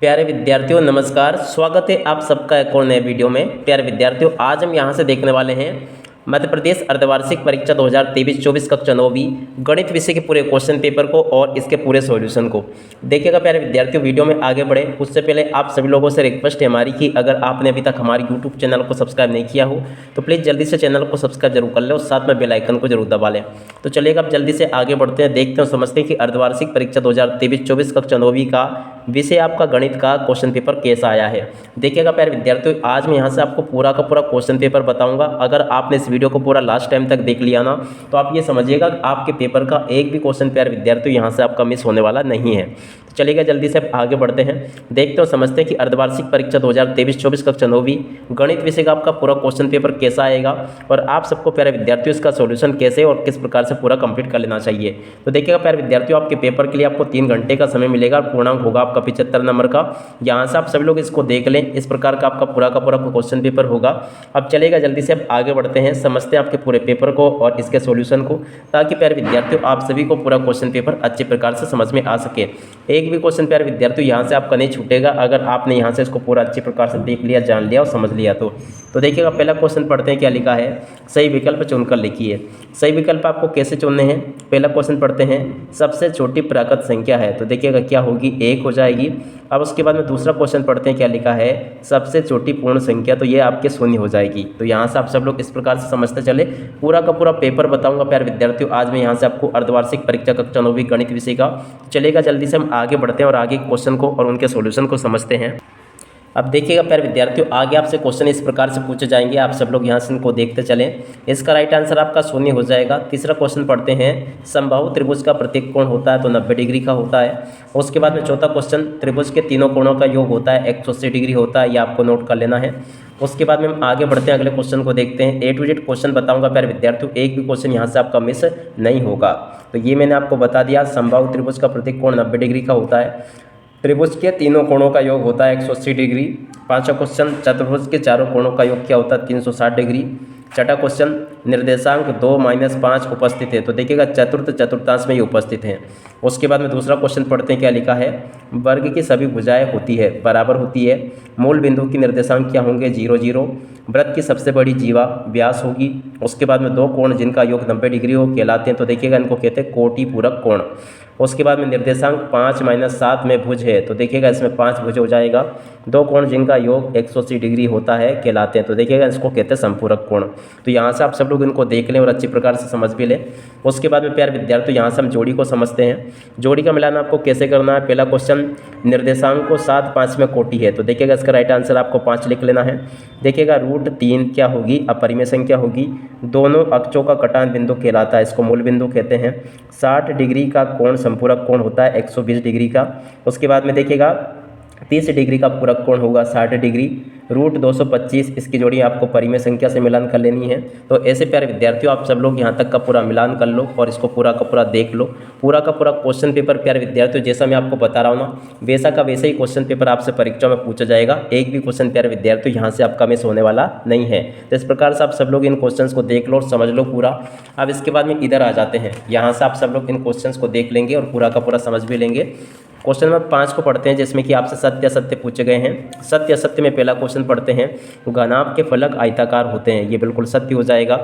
प्यारे विद्यार्थियों नमस्कार। स्वागत है आप सबका एक और नए वीडियो में। प्यारे विद्यार्थियों आज हम यहाँ से देखने वाले हैं मध्य प्रदेश अर्धवार्षिक परीक्षा 2023-24 कक्षा 9वीं गणित विषय के पूरे क्वेश्चन पेपर को और इसके पूरे सॉल्यूशन को देखिएगा। प्यारे विद्यार्थियों वीडियो में आगे बढ़े उससे पहले आप सभी लोगों से रिक्वेस्ट है हमारी कि अगर आपने अभी तक हमारे यूट्यूब चैनल को सब्सक्राइब नहीं किया हो तो प्लीज़ जल्दी से चैनल को सब्सक्राइब जरूर कर लें और साथ में बेल आइकन को जरूर दबा लें। तो चलिएगा अब जल्दी से आगे बढ़ते हैं, देखते हैं समझते हैं कि अर्धवार्षिक परीक्षा 2023-24 कक्षा 9वीं का विषय आपका गणित का क्वेश्चन पेपर कैसा आया है। देखिएगा प्यारे विद्यार्थियों आज मैं यहाँ से आपको पूरा का पूरा क्वेश्चन पेपर बताऊंगा। अगर आपने इस वीडियो को पूरा लास्ट टाइम तक देख लिया ना तो आप ये समझिएगा आपके पेपर का एक भी क्वेश्चन प्यारे विद्यार्थियों यहाँ से आपका मिस होने वाला नहीं है। तो चलिएगा जल्दी से आगे बढ़ते हैं, देखते और समझते हैं कि अर्धवार्षिक परीक्षा 2023-24 कक्षा 9वीं गणित विषय का आपका पूरा क्वेश्चन पेपर कैसा आएगा और आप सबको प्यारे विद्यार्थियों इसका सॉल्यूशन कैसे और किस प्रकार से पूरा कंप्लीट कर लेना चाहिए। तो देखिएगा प्यारे विद्यार्थियों आपके पेपर के लिए आपको 3 घंटे का समय मिलेगा, पूर्णांक होगा आपका 75 नंबर का। यहाँ से आप सभी लोग इसको देख लें, इस प्रकार का आपका पूरा का पूरा क्वेश्चन पेपर होगा। अब चलेगा जल्दी से अब आगे बढ़ते हैं, समझते हैं आपके पूरे पेपर को और इसके सॉल्यूशन को, ताकि प्यारे विद्यार्थियों आप सभी को पूरा क्वेश्चन पेपर अच्छे प्रकार से समझ में आ सके। एक भी क्वेश्चन प्यारे विद्यार्थियों यहाँ से आपका नहीं छूटेगा अगर आपने यहाँ से इसको पूरा अच्छे प्रकार से देख लिया, जान लिया और समझ लिया तो देखिएगा पहला क्वेश्चन पढ़ते हैं क्या लिखा है। सही विकल्प चुनकर लिखिए। सही विकल्प आपको कैसे चुनने हैं, पहला क्वेश्चन पढ़ते हैं सबसे छोटी प्राकृत संख्या है तो देखिएगा क्या होगी 1 हो जाएगी। अब उसके बाद में दूसरा क्वेश्चन पढ़ते हैं क्या लिखा है सबसे छोटी पूर्ण संख्या तो ये आपके 0 हो जाएगी। तो यहाँ से आप सब लोग इस प्रकार से समझते चले, पूरा का पूरा पेपर बताऊंगा प्यारे विद्यार्थियों आज मैं यहाँ से आपको अर्धवार्षिक परीक्षा कक्षा 9वीं गणित विषय का। चलेगा जल्दी से हम आगे बढ़ते हैं और आगे क्वेश्चन को और उनके सॉल्यूशन को समझते हैं। अब देखिएगा प्यारे विद्यार्थियों आगे आपसे क्वेश्चन इस प्रकार से पूछे जाएंगे, आप सब लोग यहाँ से इनको देखते चलें। इसका राइट आंसर आपका 0 हो जाएगा। तीसरा क्वेश्चन पढ़ते हैं समबाहु त्रिभुज का प्रत्येक कोण होता है तो 90 डिग्री का होता है। उसके बाद में चौथा क्वेश्चन त्रिभुज के तीनों कोणों का योग होता है 180 डिग्री होता है, ये आपको नोट कर लेना है। उसके बाद में हम आगे बढ़ते हैं, अगले क्वेश्चन को देखते हैं। A to Z क्वेश्चन बताऊंगा प्यारे विद्यार्थियों, एक भी क्वेश्चन यहाँ से आपका मिस नहीं होगा। तो ये मैंने आपको बता दिया समबाहु त्रिभुज का प्रत्येक कोण 90 डिग्री का होता है, त्रिभुज के तीनों कोणों का योग होता है 180 डिग्री। पांचवा क्वेश्चन चतुर्भुज के चारों कोणों का योग क्या होता है 360 डिग्री। छठा क्वेश्चन निर्देशांक 2-5 उपस्थित है तो देखिएगा चतुर्थ चतुर्थांश में ये उपस्थित हैं। उसके बाद में दूसरा क्वेश्चन पढ़ते हैं क्या लिखा है वर्ग की सभी भुजाएं होती है बराबर होती है, मूल बिंदु की निर्देशांक क्या होंगे 0-0, वृत्त की सबसे बड़ी जीवा व्यास होगी। उसके बाद में 2 कोण जिनका योग 90 डिग्री हो कहलाते हैं तो देखिएगा इनको कहते हैं कोटि पूरक कोण। उसके बाद में निर्देशांक 5-7 में भुज है तो देखिएगा इसमें 5 भुज हो जाएगा। 2 कोण जिनका योग 180 डिग्री होता है कहलाते हैं तो देखिएगा इसको कहते हैं संपूरक कोण। तो यहाँ से आप सब लोग इनको देख लें और अच्छी प्रकार से समझ भी लें। उसके बाद में प्यारे विद्यार्थियों यहाँ से हम जोड़ी को समझते हैं। जोड़ी का मिलान आपको कैसे करना है, पहला क्वेश्चन निर्देशांक को 7-5 में कोटि है तो देखिएगा इसका राइट आंसर आपको 5 लिख लेना है। देखिएगा √3 क्या होगी अपरिमेय संख्या होगी। दोनों अक्षों का कटान बिंदु कहलाता है, इसको मूल बिंदु कहते हैं। 60 डिग्री का कोण संपूरक कोण होता है 120 डिग्री का। उसके बाद में देखिएगा 30 डिग्री का पूरक कोण होगा 60 डिग्री। √225 इसकी जोड़ी आपको परिमेय संख्या से मिलान कर लेनी है। तो ऐसे प्यारे विद्यार्थियों आप सब लोग यहाँ तक का पूरा मिलान कर लो और इसको पूरा का पूरा देख लो। पूरा का पूरा क्वेश्चन पेपर प्यारे विद्यार्थियों जैसा मैं आपको बता रहा हूँ ना वैसा का वैसा ही क्वेश्चन पेपर आपसे परीक्षा में पूछा जाएगा। एक भी क्वेश्चन प्यारे विद्यार्थियों यहाँ से आपका मिस होने वाला नहीं है। तो इस प्रकार से आप सब लोग इन क्वेश्चन को देख लो और समझ लो पूरा। अब इसके बाद में इधर आ जाते हैं, यहाँ से आप सब लोग इन क्वेश्चन को देख लेंगे और पूरा का पूरा समझ भी लेंगे। क्वेश्चन नंबर 5 को पढ़ते हैं जिसमें कि आपसे सत्य असत्य पूछे गए हैं। सत्य असत्य में पहला क्वेश्चन पढ़ते हैं घनाभ के फलक आयताकार होते हैं, ये बिल्कुल सत्य हो जाएगा।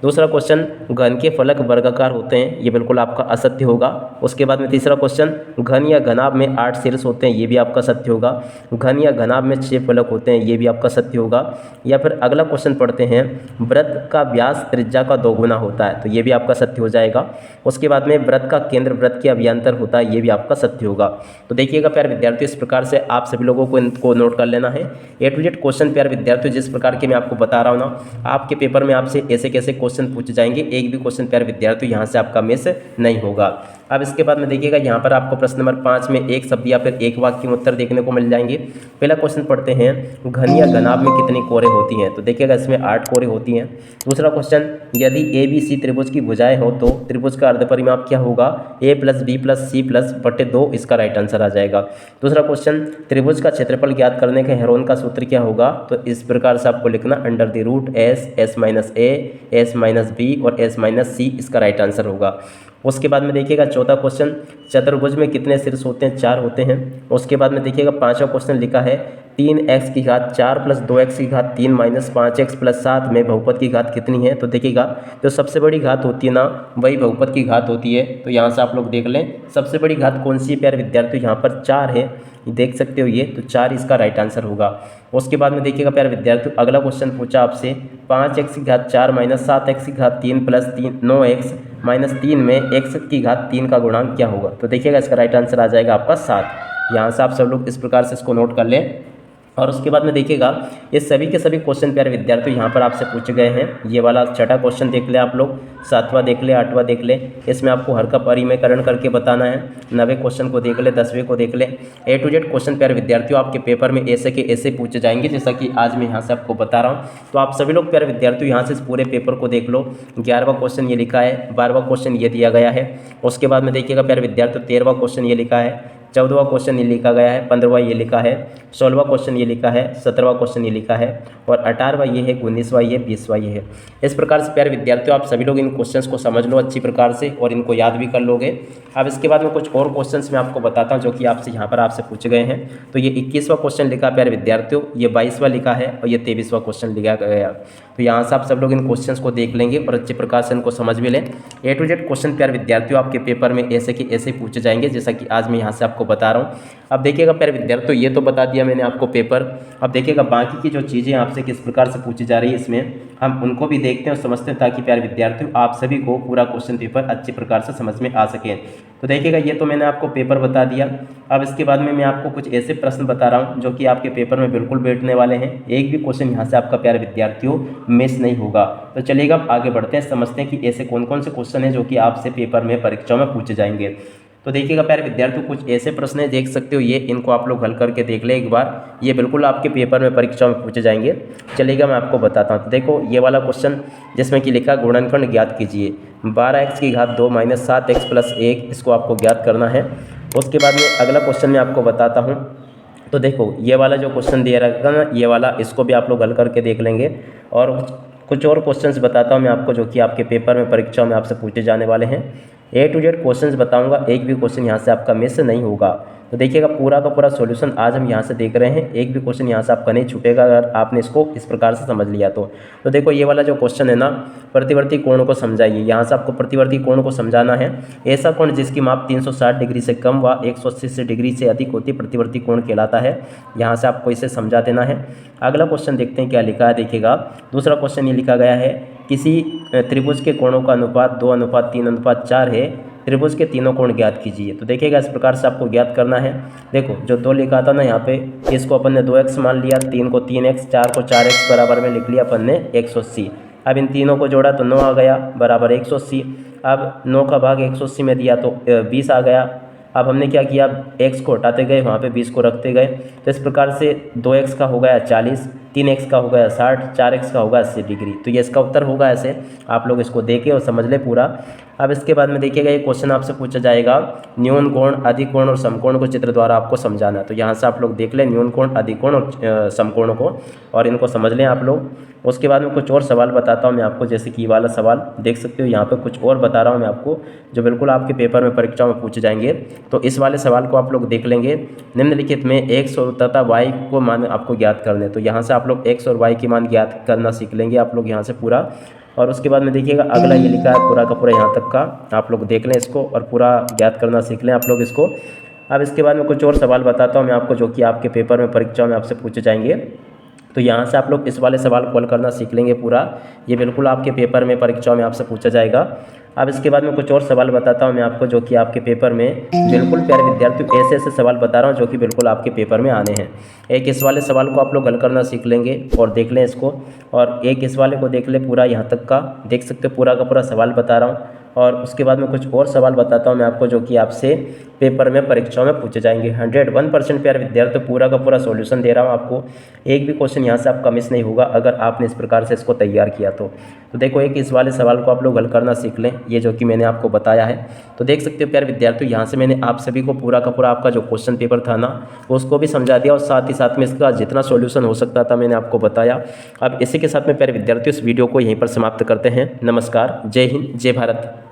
दूसरा क्वेश्चन घन के फलक वर्गाकार होते हैं, ये बिल्कुल आपका असत्य होगा। उसके बाद में तीसरा क्वेश्चन घन या घनाभ में 8 शीर्ष होते हैं, ये भी आपका सत्य होगा। घन या घनाभ में 6 फलक होते हैं, ये भी आपका सत्य होगा। या फिर अगला क्वेश्चन पढ़ते हैं वृत्त का व्यास त्रिज्या का 2 गुना होता है, तो ये भी आपका सत्य हो जाएगा। उसके बाद में वृत्त का केंद्र वृत्त के अभ्यंतर होता है, ये भी आपका सत्य होगा। तो देखिएगा प्यारे विद्यार्थियों इस प्रकार से आप सभी लोगों को इनको नोट कर लेना है। A to Z क्वेश्चन प्यारे विद्यार्थियों जिस प्रकार के मैं आपको बता रहा हूँ ना आपके पेपर में आपसे ऐसे कैसे क्वेश्चन पूछे जाएंगे, एक भी क्वेश्चन प्यारे विद्यार्थियों यहाँ से आपका मिस नहीं होगा। अब इसके बाद में देखिएगा यहाँ पर आपको प्रश्न नंबर 5 में एक शब्द या फिर एक वाक्य में उत्तर देखने को मिल जाएंगे। पहला क्वेश्चन पढ़ते हैं घन या घनाभ में कितनी कोरें होती हैं, तो देखिएगा इसमें 8 कोरें होती हैं। दूसरा क्वेश्चन यदि ABC त्रिभुज की भुजाएं हो तो त्रिभुज का अर्ध परिमाप क्या होगा A + B + C + 2, इसका राइट आंसर आ जाएगा। दूसरा क्वेश्चन त्रिभुज का क्षेत्रफल ज्ञात करने के हेरोन का सूत्र क्या होगा, तो इस प्रकार से आपको लिखना √S, S - A, S - B और S - C, इसका राइट आंसर होगा। उसके बाद में देखिएगा चौथा क्वेश्चन, चतुर्भुज में कितने शीर्ष होते हैं? 4 होते हैं। उसके बाद में देखिएगा पांचवा क्वेश्चन लिखा है 3x की घात 4 प्लस 2x की घात 3 माइनस 5x प्लस 7 में बहुपद की घात कितनी है? तो देखिएगा जो सबसे बड़ी घात होती है ना वही बहुपद की घात होती है। तो यहाँ से आप लोग देख लें सबसे बड़ी घात कौन सी है प्यारे विद्यार्थियों, यहाँ पर 4 है, देख सकते हो ये, तो 4 इसका राइट आंसर होगा। उसके बाद में देखिएगा प्यारे विद्यार्थियों अगला क्वेश्चन पूछा आपसे 5x की घात 4 माइनस 7x की घात 3 प्लस 9x माइनस 3 में x की घात 3 का गुणांक क्या होगा? तो देखिएगा इसका राइट आंसर आ जाएगा आपका 7। यहाँ से आप सब लोग इस प्रकार से इसको नोट कर लें। और उसके बाद में देखिएगा ये सभी के सभी क्वेश्चन प्यारे विद्यार्थियों यहाँ पर आपसे पूछे गए हैं। ये वाला छठा क्वेश्चन देख ले आप लोग, 7वां देख ले, 8वां देख ले, इसमें आपको हर का परिमेयकरण करके बताना है। 9वें क्वेश्चन को देख ले, 10वें को देख ले। A to Z क्वेश्चन प्यारे विद्यार्थियों आपके पेपर में ऐसे के ऐसे पूछे जाएंगे जैसा कि आज मैं यहाँ से आपको बता रहा हूँ। तो आप सभी लोग प्यारे विद्यार्थियों यहाँ से इस पूरे पेपर को देख लो। 11वां क्वेश्चन ये लिखा है, 12वां क्वेश्चन ये दिया गया है। उसके बाद में देखिएगा प्यारे विद्यार्थियों 13वां क्वेश्चन ये लिखा है, 14वां क्वेश्चन ये लिखा गया है, 15वां ये लिखा है, 16वां क्वेश्चन ये लिखा है, 17वां क्वेश्चन ये लिखा है और 18वां ये है, 19वां ये, 20वां ये है। इस प्रकार से प्यारे विद्यार्थियों आप सभी लोग इन क्वेश्चंस को समझ लो अच्छी प्रकार से और इनको याद भी कर लोगे। अब इसके बाद में कुछ और क्वेश्चंस मैं आपको बताता हूँ जो कि आपसे यहाँ पर आपसे पूछे गए हैं। तो ये 21वां क्वेश्चन लिखा प्यारे विद्यार्थियों, ये 22वां लिखा है और ये 23वां क्वेश्चन लिखा गया। तो यहाँ से आप सब लोग इन क्वेश्चंस को देख लेंगे और अच्छे प्रकार से इनको समझ भी लें। A to Z क्वेश्चन प्यारे विद्यार्थियों आपके पेपर में ऐसे के ऐसे पूछे जाएंगे जैसा कि आज मैं यहाँ से आपको बता रहा हूँ। अब देखिएगा प्यारे विद्यार्थियों ये तो बता दिया मैंने आपको पेपर। अब देखिएगा बाकी की जो चीज़ें आपसे किस प्रकार से पूछी जा रही है इसमें हम उनको भी देखते हैं और समझते हैं ताकि प्यारे विद्यार्थियों आप सभी को पूरा क्वेश्चन पेपर अच्छे प्रकार से समझ में आ सके। तो देखिएगा ये तो मैंने आपको पेपर बता दिया। अब इसके बाद में मैं आपको कुछ ऐसे प्रश्न बता रहा हूँ जो कि आपके पेपर में बिल्कुल बैठने वाले हैं। एक भी क्वेश्चन यहाँ से आपका प्यारे विद्यार्थियों मिस नहीं होगा। तो चलिएगा अब आगे बढ़ते हैं, समझते हैं कि ऐसे कौन कौन से क्वेश्चन हैं जो कि आपसे पेपर में परीक्षाओं में पूछे जाएंगे। तो देखिएगा प्यारे विद्यार्थियों कुछ ऐसे प्रश्न है, देख सकते हो ये, इनको आप लोग हल करके देख ले एक बार, ये बिल्कुल आपके पेपर में परीक्षा में पूछे जाएंगे। चलिएगा मैं आपको बताता हूँ। तो देखो ये वाला क्वेश्चन जिसमें कि लिखा गुणनखंड ज्ञात कीजिए, 12x की घात 2 माइनस 7x प्लस 1, इसको आपको ज्ञात करना है। उसके बाद में अगला क्वेश्चन मैं आपको बताता हूँ। तो देखो ये वाला जो क्वेश्चन दिया रहेगा ना ये वाला, इसको भी आप लोग हल करके देख लेंगे। और कुछ और क्वेश्चंस बताता हूँ मैं आपको जो कि आपके पेपर में परीक्षा में आपसे पूछे जाने वाले हैं। A to Z क्वेश्चंस बताऊंगा, एक भी क्वेश्चन यहाँ से आपका मिस नहीं होगा। तो देखिएगा पूरा का पूरा सॉल्यूशन आज हम यहाँ से देख रहे हैं, एक भी क्वेश्चन यहाँ से आपका नहीं छूटेगा अगर आपने इसको इस प्रकार से समझ लिया तो देखो ये वाला जो क्वेश्चन है ना, प्रतिवर्ती कोण को समझाइए। यहाँ से आपको प्रतिवर्ती कोण को समझाना है। ऐसा कोण जिसकी माप 360 डिग्री से कम व 180 डिग्री से अधिक होती प्रतिवर्ती कोण कहलाता है। यहाँ से आपको इसे समझा देना है। अगला क्वेश्चन देखते हैं क्या लिखा है। देखिएगा दूसरा क्वेश्चन ये लिखा गया है, किसी त्रिभुज के कोणों का अनुपात 2:3:4 है, त्रिभुज के तीनों कोण ज्ञात कीजिए। तो देखिएगा इस प्रकार से आपको ज्ञात करना है। देखो जो 2 लिखा था ना यहाँ पे, इसको अपन ने 2x मान लिया, 3 को 3x, 4 को 4x बराबर में लिख लिया अपन ने 180। अब इन तीनों को जोड़ा तो 9 आ गया बराबर 180। अब 9 का भाग 180 में दिया तो 20 आ गया। अब हमने क्या किया, x को हटाते गए, वहाँ पे 20 को रखते गए। तो इस प्रकार से 2x का हो गया 40, 3x का हो गया 60, 4x का होगा 80 डिग्री। तो ये इसका उत्तर होगा। ऐसे आप लोग इसको देखें और समझ ले पूरा। अब इसके बाद में देखिएगा ये क्वेश्चन आपसे पूछा जाएगा, न्यून कोण, अधिकोण और समकोण को चित्र द्वारा आपको समझाना है। तो यहाँ से आप लोग देख लें न्यून कोण, अधिकोण और समकोण को, और इनको समझ लें आप लोग। उसके बाद में कुछ और सवाल बताता हूँ मैं आपको, जैसे कि वाला सवाल देख सकते हो यहाँ पे कुछ और बता रहा हूँ मैं आपको जो बिल्कुल आपके पेपर में परीक्षा में पूछे जाएंगे। तो इस वाले सवाल को आप लोग देख लेंगे। निम्नलिखित में x और तथा y को मान आपको ज्ञात करने। तो यहाँ से आप लोग x और y की मान ज्ञात करना सीख लेंगे आप लोग यहाँ से पूरा। और उसके बाद में देखिएगा अगला ये लिखा है पूरा का पूरा यहाँ तक का, आप लोग देख लें इसको और पूरा ज्ञात करना सीख लें आप लोग इसको। अब इसके बाद में कुछ और सवाल बताता हूँ मैं आपको जो कि आपके पेपर में परीक्षा में आपसे पूछे जाएंगे। तो यहाँ से आप लोग इस वाले सवाल को हल करना सीख लेंगे पूरा, ये बिल्कुल आपके पेपर में परीक्षाओं में आपसे पूछा जाएगा। अब इसके बाद में कुछ और सवाल बताता हूँ मैं आपको जो कि आपके पेपर में बिल्कुल प्यारे विद्यार्थियों ऐसे ऐसे सवाल बता रहा हूँ जो कि बिल्कुल आपके पेपर में आने हैं। एक इस वाले सवाल को आप लोग हल करना सीख लेंगे और देख लें इसको, और एक इस वाले को देख लें पूरा यहाँ तक का, देख सकते हो पूरा का पूरा सवाल बता रहा हूँ। और उसके बाद में कुछ और सवाल बताता हूँ मैं आपको जो कि आपसे पेपर में परीक्षाओं में पूछे जाएंगे। 101% प्यारे विद्यार्थी पूरा का पूरा सॉल्यूशन दे रहा हूँ आपको, एक भी क्वेश्चन यहाँ से आपका मिस नहीं होगा अगर आपने इस प्रकार से इसको तैयार किया तो देखो एक इस वाले सवाल को आप लोग हल करना सीख लें, ये जो कि मैंने आपको बताया है। तो देख सकते हो प्यारे विद्यार्थियों यहाँ से मैंने आप सभी को पूरा का पूरा आपका जो क्वेश्चन पेपर था ना उसको भी समझा दिया और साथ ही साथ में इसका जितना सॉल्यूशन हो सकता था मैंने आपको बताया। अब इसी के साथ में प्यारे विद्यार्थियों इस वीडियो को यहीं पर समाप्त करते हैं। नमस्कार, जय हिंद, जय भारत।